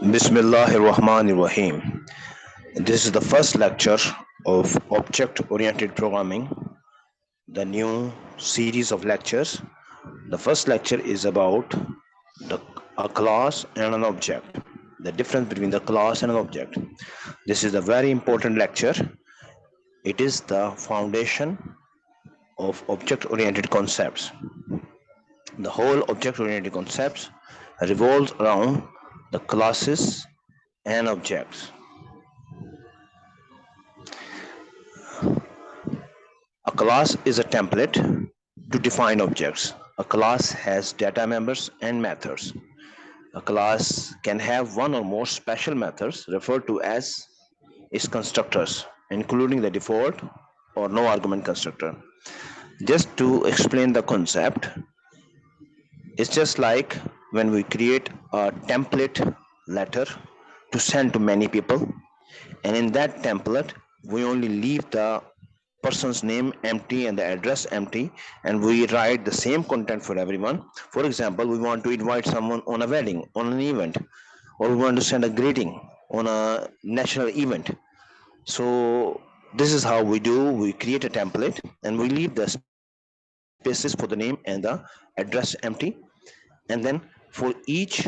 Bismillahir Rahmanir Rahim. This is the first lecture of Object Oriented Programming, the new series of lectures. The first lecture is about the, a class and an object, the difference between the class and an object. This is a very important lecture. It is the foundation of object oriented concepts. The whole object oriented concepts revolves around the classes and objects. A class is a template to define objects. A class has data members and methods. A class can have one or more special methods referred to as its constructors, including the default or no argument constructor. Just to explain the concept, it's just like when we create a template letter to send to many people, and in that template, we only leave the person's name empty and the address empty, and we write the same content for everyone. For example, we want to invite someone on a wedding, on an event, or we want to send a greeting on a national event. So this is how we do. We create a template and we leave the spaces for the name and the address empty, and then for each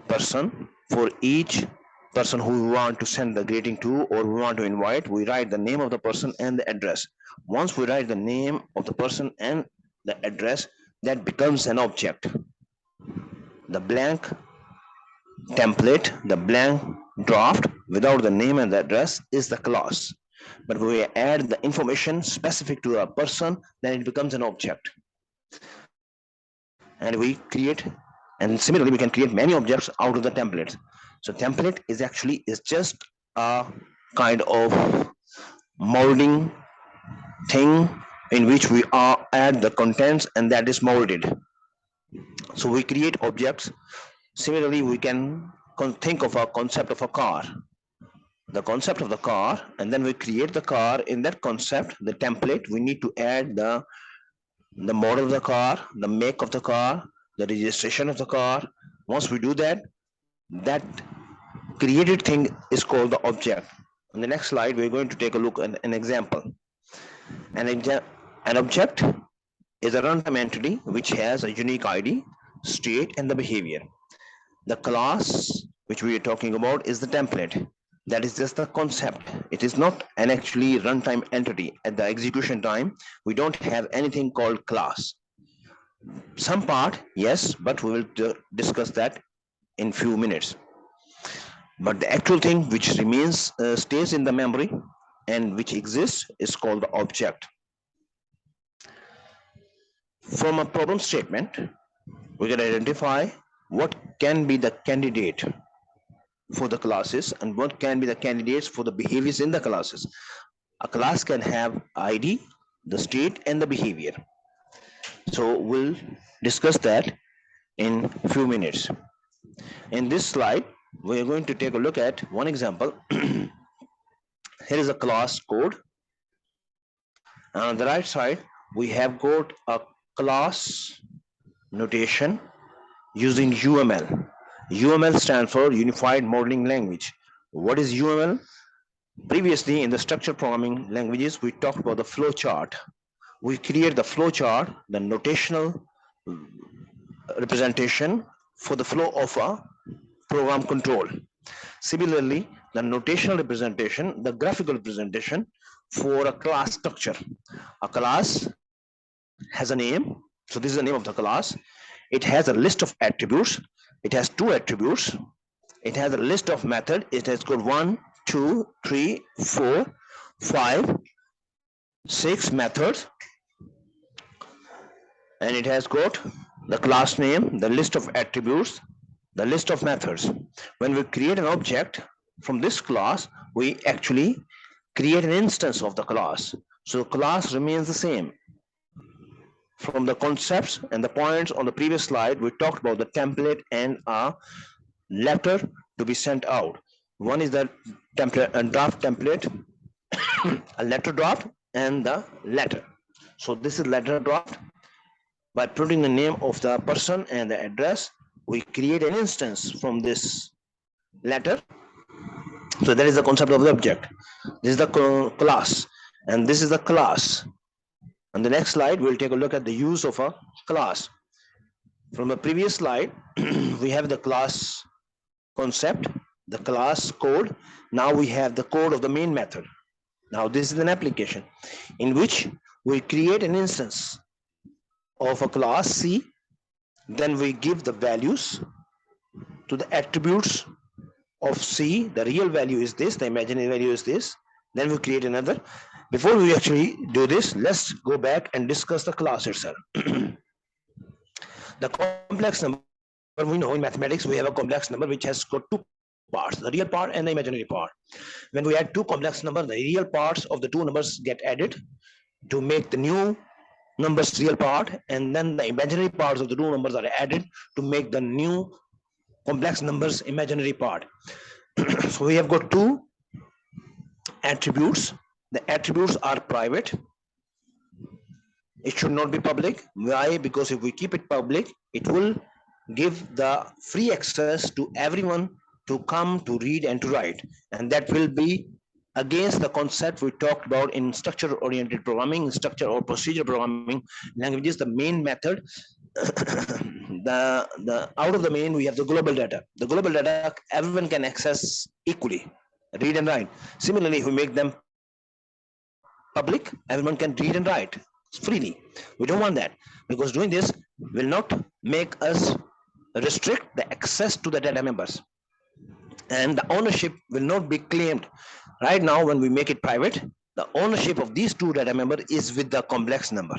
person who we want to send the greeting to or we want to invite, we write the name of the person and the address. Once we write the name of the person and the address, that becomes an object. The blank template, the blank draft without the name and the address is the class. But when we add the information specific to a person, then it becomes an object. And similarly, we can create many objects out of the templates. So template is just a kind of molding thing in which we add the contents and that is molded. So we create objects. Similarly, we can think of a concept of a car, the concept of the car, and then we create the car. In that concept, the template, we need to add the model of the car, the make of the car, the registration of the car. Once we do that, that created thing is called the object. On the next slide, we're going to take a look at an example. An object is a runtime entity which has a unique ID, state, and the behavior. The class which we are talking about is the template. That is just the concept. It is not an actually runtime entity. At the execution time, we don't have anything called class. Some part, yes, but we will discuss that in few minutes. But the actual thing which remains, stays in the memory and which exists is called the object. From a problem statement, we can identify what can be the candidate for the classes and what can be the candidates for the behaviors in the classes. A class can have ID, the state, and the behavior. So we'll discuss that in a few minutes. In this slide, we're going to take a look at one example. Here is a class code. And on the right side, we have got a class notation using UML. UML stands for Unified Modeling Language. What is UML? Previously, in the structured programming languages, we talked about the flow chart. We create the flow chart, the notational representation for the flow of a program control. Similarly, the notational representation, the graphical representation for a class structure. A class has a name. So this is the name of the class. It has a list of attributes. It has two attributes. It has a list of method. It has got 1, 2, 3, 4, 5, 6 methods. And it has got the class name, the list of attributes, the list of methods. When we create an object from this class, we actually create an instance of the class. So the class remains the same. From the concepts and the points on the previous slide, we talked about the template and a letter to be sent out. One is the template, a draft template, a letter draft, and the letter. So this is letter draft. By putting the name of the person and the address, we create an instance from this letter. So that is the concept of the object. This is the class, and this is the class. On the next slide, we'll take a look at the use of a class. From the previous slide, we have the class concept, the class code. Now we have the code of the main method. Now this is an application in which we create an instance of a class C, then we give the values to the attributes of C. The real value is this, the imaginary value is this. Then we create another. Before we actually do this, let's go back and discuss the class itself. The complex number, we know in mathematics we have a complex number which has got two parts, the real part and the imaginary part. When we add two complex numbers, the real parts of the two numbers get added to make the new numbers real part, and then the imaginary parts of the two numbers are added to make the new complex numbers imaginary part. So we have got two attributes. The attributes are private. It should not be public. Why? Because if we keep it public, it will give the free access to everyone to come to read and to write, and that will be against the concept we talked about in structure oriented programming, structure or procedure programming languages. The main method, the out of the main we have the global data. The global data everyone can access equally, read and write. Similarly, if we make them public, everyone can read and write freely. We don't want that, because doing this will not make us restrict the access to the data members, and the ownership will not be claimed. Right now, when we make it private, the ownership of these two data member is with the complex number.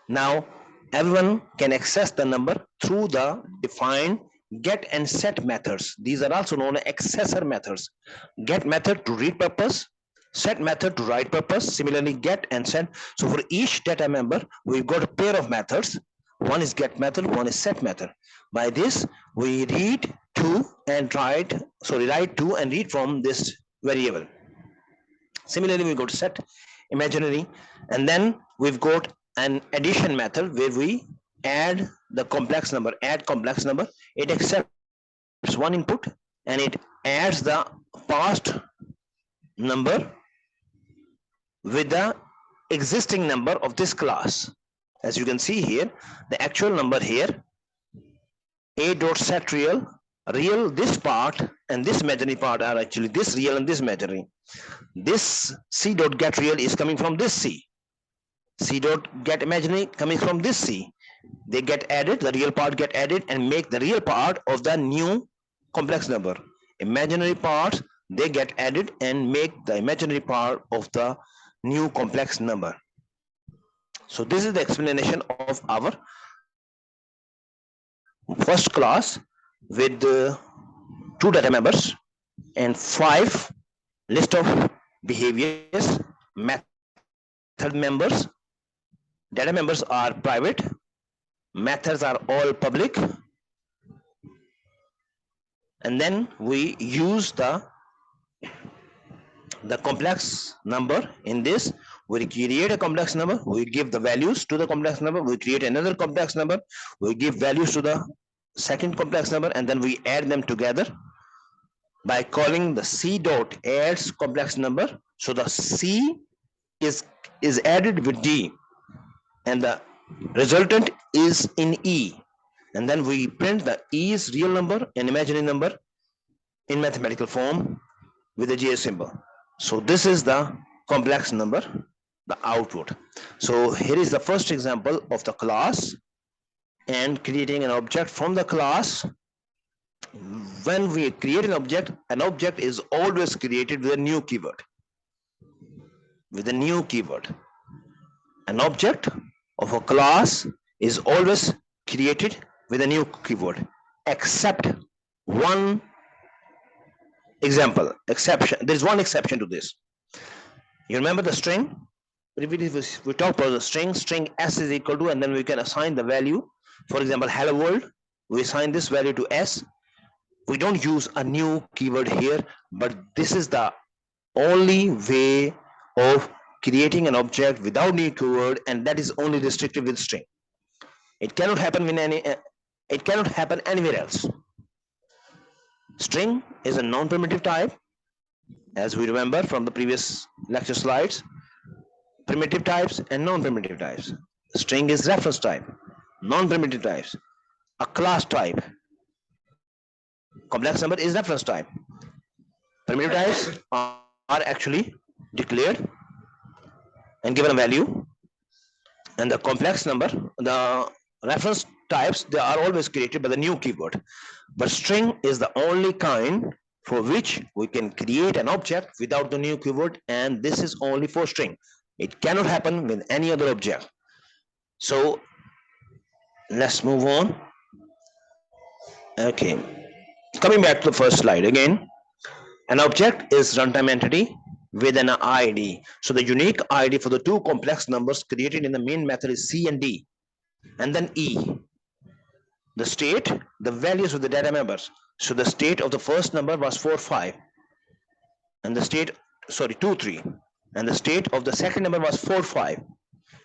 Now everyone can access the number through the defined get and set methods. These are also known as accessor methods. Get method to read purpose, set method to write purpose. Similarly, get and set. So for each data member, we've got a pair of methods. One is get method, one is set method. By this, we read to and write to and read from this variable. Similarly, we got set imaginary, and then we've got an addition method where we add the complex number. Add complex number. It accepts one input and it adds the past number with the existing number of this class. As you can see here, the actual number here, a dot set real, this part and this imaginary part are actually this real and this imaginary. This c dot get real is coming from this c dot get imaginary coming from this c. They get added, the real part get added and make the real part of the new complex number. Imaginary parts, they get added and make the imaginary part of the new complex number. So this is the explanation of our first class with two data members and 5 list of behaviors. Method members, data members are private, methods are all public, and then we use the complex number. In this, we create a complex number, we give the values to the complex number, we create another complex number, we give values to the second complex number, and then we add them together by calling the c dot adds complex number. So the c is added with d and the resultant is in e, and then we print the e's real number and imaginary number in mathematical form with a JS symbol. So this is the complex number, the output. So here is the first example of the class and creating an object from the class. When we create an object is always created with a new keyword. An object of a class is always created with a new keyword, except one example, exception. There's one exception to this. You remember the string? We talk about the string s is equal to, and then we can assign the value. For example, hello world, we assign this value to s. We don't use a new keyword here, but this is the only way of creating an object without new keyword, and that is only restricted with string. It cannot happen in It cannot happen anywhere else. String is a non-primitive type, as we remember from the previous lecture slides. Primitive types and non-primitive types. String is reference type. Non-primitive types. A class type. Complex number is reference type. Primitive types are actually declared and given a value, and the complex number, the reference types, they are always created by the new keyword. But string is the only kind for which we can create an object without the new keyword, and this is only for string. It cannot happen with any other object. So let's move on. Okay, coming back to the first slide again. An object is runtime entity with an ID. So the unique ID for the two complex numbers created in the main method is C and D, and then E. The state, the values of the data members. So the state of the first number was 4, 5, and the state, sorry, 2, 3, and the state of the second number was 4, 5,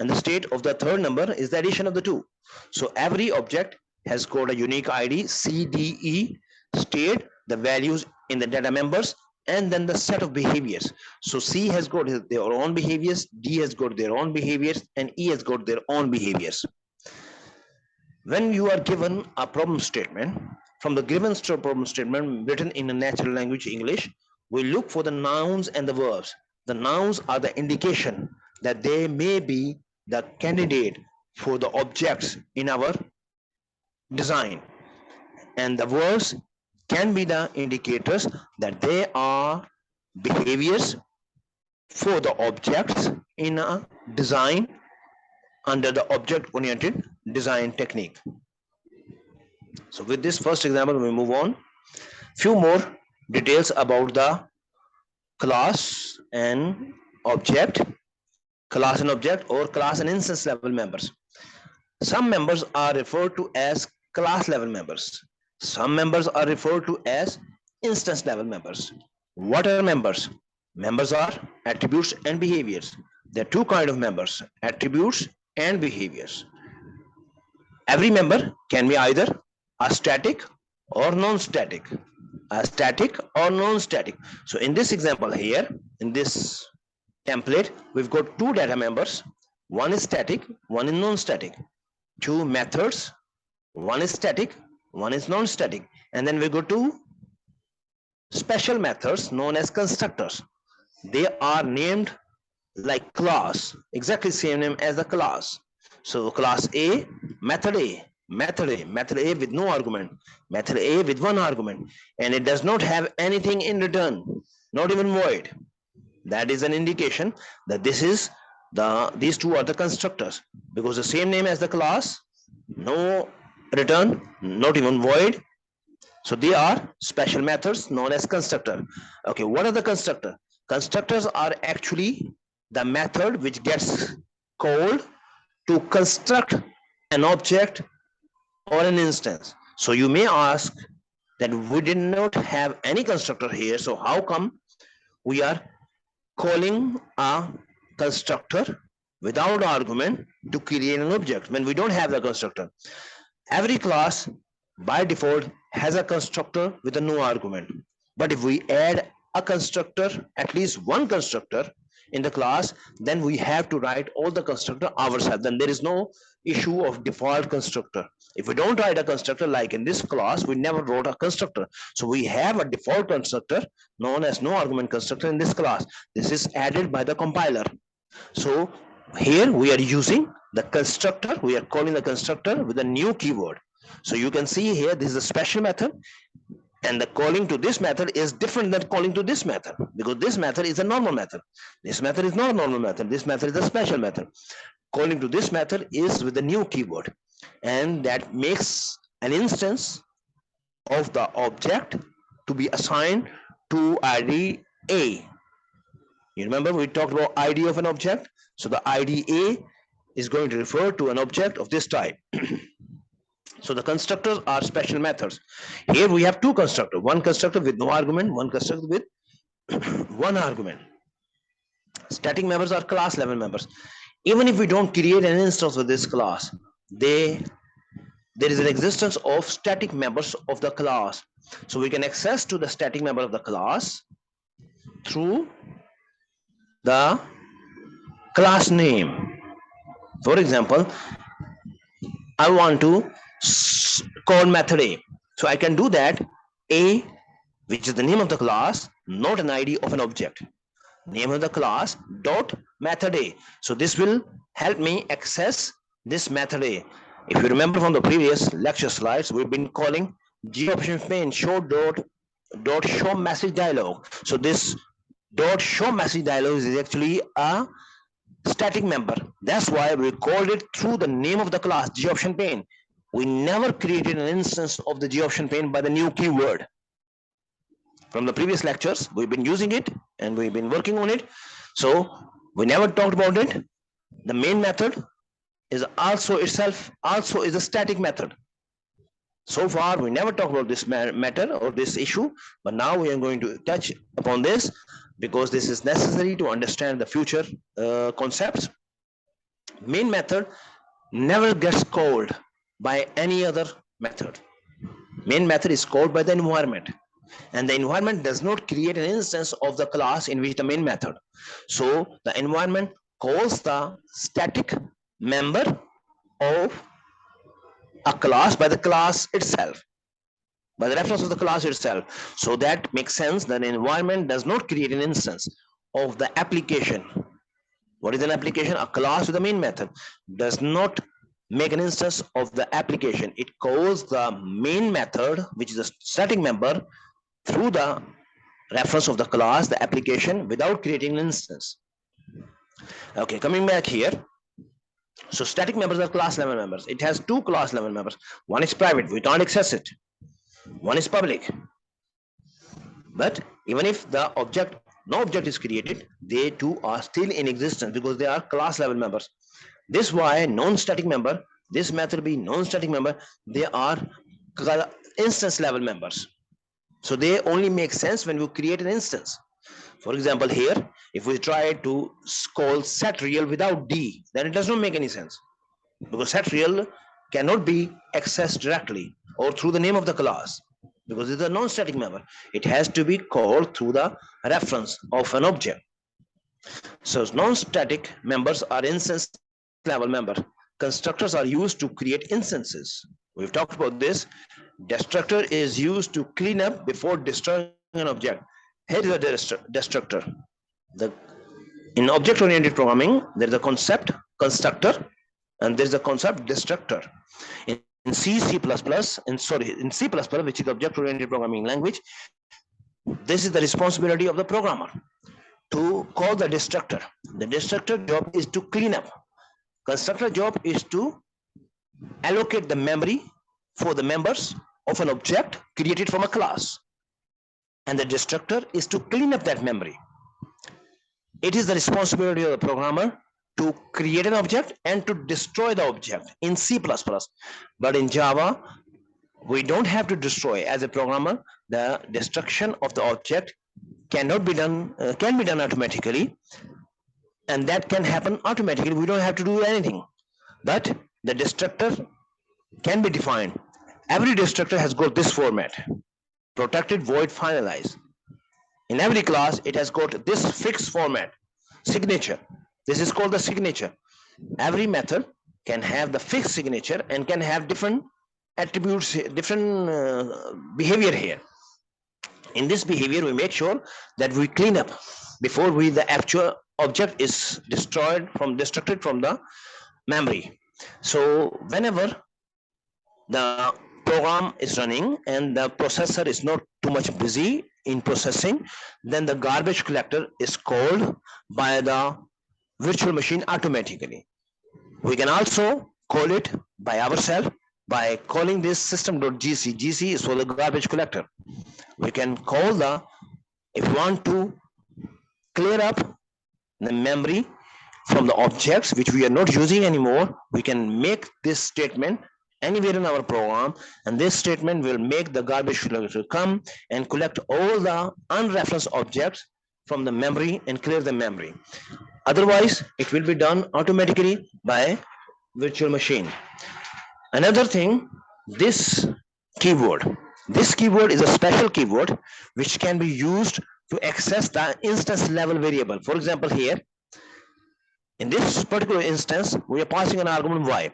and the state of the third number is the addition of the two. So every object has got a unique ID, C, D, E, state, the values in the data members, and then the set of behaviors. So C has got their own behaviors, D has got their own behaviors, and E has got their own behaviors. When you are given a problem statement, from the given problem statement written in a natural language English, we look for the nouns and the verbs. The nouns are the indication that they may be the candidate for the objects in our design, and the verbs can be the indicators that they are behaviors for the objects in a design under the object-oriented design technique. So with this first example, we move on. Few more details about the class and object, or class and instance level members. Some members are referred to as class level members. Some members are referred to as instance level members. What are members? Members are attributes and behaviors. There are two kinds of members, attributes and behaviors. Every member can be either a static or non-static. A static or non-static. So in this example here, in this template, we've got two data members. One is static, one is non-static. Two methods, one is static, one is non-static. And then we go to special methods known as constructors. They are named like class, exactly same name as the class. So class A, method A, method A, method A with no argument, method A with one argument, and it does not have anything in return, not even void. That is an indication that these two are the constructors, because the same name as the class, no return, not even void. So they are special methods known as constructor. Okay, what are the constructor? Constructors are actually the method which gets called to construct an object or an instance. So you may ask that we did not have any constructor here, so how come we are calling a constructor without argument to create an object when we don't have the constructor? Every class by default has a constructor with a no argument, but if we add a constructor, at least one constructor in the class, then we have to write all the constructor ourselves. Then there is no issue of default constructor. If we don't write a constructor, like in this class, we never wrote a constructor. So we have a default constructor known as no argument constructor in this class. This is added by the compiler. So here we are using the constructor. We are calling the constructor with a new keyword. So you can see here, this is a special method. And the calling to this method is different than calling to this method, because this method is a normal method. This method is not a normal method. This method is a special method. Calling to this method is with the new keyword, and that makes an instance of the object to be assigned to ID A. You remember we talked about ID of an object. So the ID A is going to refer to an object of this type. So the constructors are special methods. Here we have two constructors, one constructor with no argument, one constructor with one argument. Static members are class level members. Even if we don't create an instance of this class, they there is an existence of static members of the class. So we can access to the static member of the class through the class name. For example, I want to call method A. So I can do that. A, which is the name of the class, not an ID of an object. Name of the class dot method A. So this will help me access this method A. If you remember from the previous lecture slides, we've been calling GOptionPane show show message dialog. So this dot show message dialog is actually a static member. That's why we called it through the name of the class GOptionPane. We never created an instance of the GOptionPane by the new keyword. From the previous lectures, we've been using it and we've been working on it. So we never talked about it. The main method is also itself is a static method. So far, we never talked about this matter or this issue, but now we are going to touch upon this because this is necessary to understand the future concepts. Main method never gets called by any other method. Main method is called by the environment, and the environment does not create an instance of the class in which the main method. So the environment calls the static member of a class by the class itself, by the reference of the class itself. So that makes sense that an environment does not create an instance of the application. What is an application? A class with the main method does not make an instance of the application. It calls the main method, which is a static member, through the reference of the class, the application, without creating an instance. Okay, coming back here. So static members are class level members. It has two class level members. One is private, we can't access it. One is public. But even if no object is created, they too are still in existence because they are class level members. This is why non-static member, this method be non-static member, they are instance level members. So they only make sense when we create an instance. For example, here, if we try to call setReal without D, then it does not make any sense because setReal cannot be accessed directly or through the name of the class because it's a non-static member. It has to be called through the reference of an object. So non-static members are instance level member. Constructors are used to create instances. We've talked about this. Destructor is used to clean up before destroying an object. Here is a destructor. In object-oriented programming, there is a concept constructor and there is a concept destructor. In C, C++, in C++, which is object-oriented programming language, this is the responsibility of the programmer to call the destructor. The destructor job is to clean up. Constructor job is to allocate the memory for the members of an object created from a class. And the destructor is to clean up that memory. It is the responsibility of the programmer to create an object and to destroy the object in C++. But in Java, we don't have to destroy. As a programmer, the destruction of the object cannot be done, can be done automatically, and that can happen automatically. We don't have to do anything. But the destructor can be defined. Every destructor has got this format: protected, void, finalize. In every class, it has got this fixed format, signature. This is called the signature. Every method can have the fixed signature and can have different attributes, different behavior here. In this behavior, we make sure that we clean up before the actual object is destructed from the memory. So whenever the program is running and the processor is not too much busy in processing, then the garbage collector is called by the virtual machine automatically. We can also call it by ourselves by calling this system.gc. GC is for the garbage collector. We can call if we want to clear up the memory from the objects which we are not using anymore, we can make this statement anywhere in our program, and this statement will make the garbage collector come and collect all the unreferenced objects from the memory and clear the memory. Otherwise, it will be done automatically by virtual machine. Another thing this keyword. This keyword is a special keyword which can be used to access the instance level variable. For example, here in this particular instance, we are passing an argument y.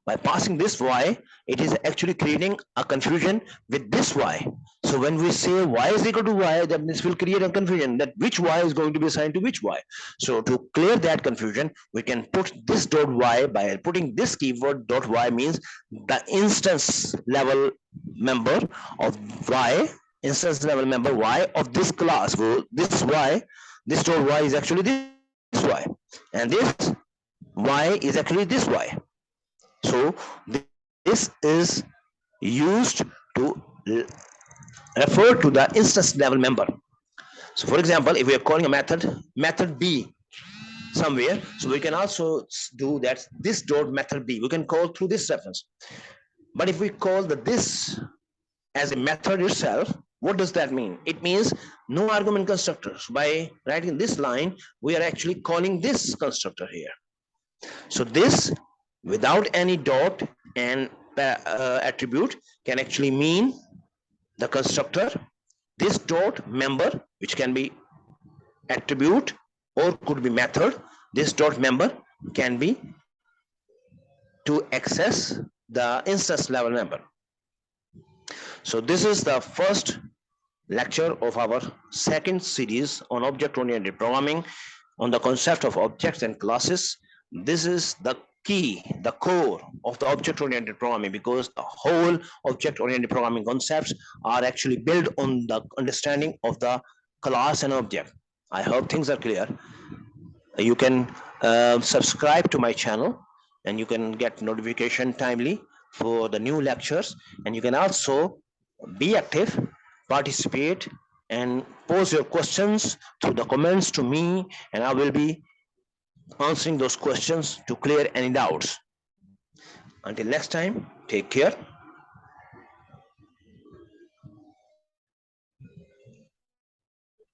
By passing this y, it is actually creating a confusion with this y. So when we say y is equal to y, then this will create a confusion that which y is going to be assigned to which y. So to clear that confusion, we can put this dot y. By putting this keyword dot y means the instance level member of y, instance level member y of this class. So this y, this dot y is actually this y, and this y is actually this y. So this is used to refer to the instance level member. So for example, if we are calling a method b somewhere, so we can also do that this dot method b, we can call through this reference. But if we call this as a method itself, what does that mean? It means no argument constructors. By writing this line, we are actually calling this constructor here. So this without any dot and attribute can actually mean the constructor. This dot member, which can be attribute or could be method, this dot member can be to access the instance level member. So this is the first lecture of our second series on object-oriented programming on the concept of objects and classes. This is the key, the core of the object-oriented programming, because the whole object-oriented programming concepts are actually built on the understanding of the class and object. I hope things are clear. You can subscribe to my channel and you can get notification timely for the new lectures, and you can also be active, participate, and pose your questions through the comments to me, and I will be answering those questions to clear any doubts. Until next time, take care.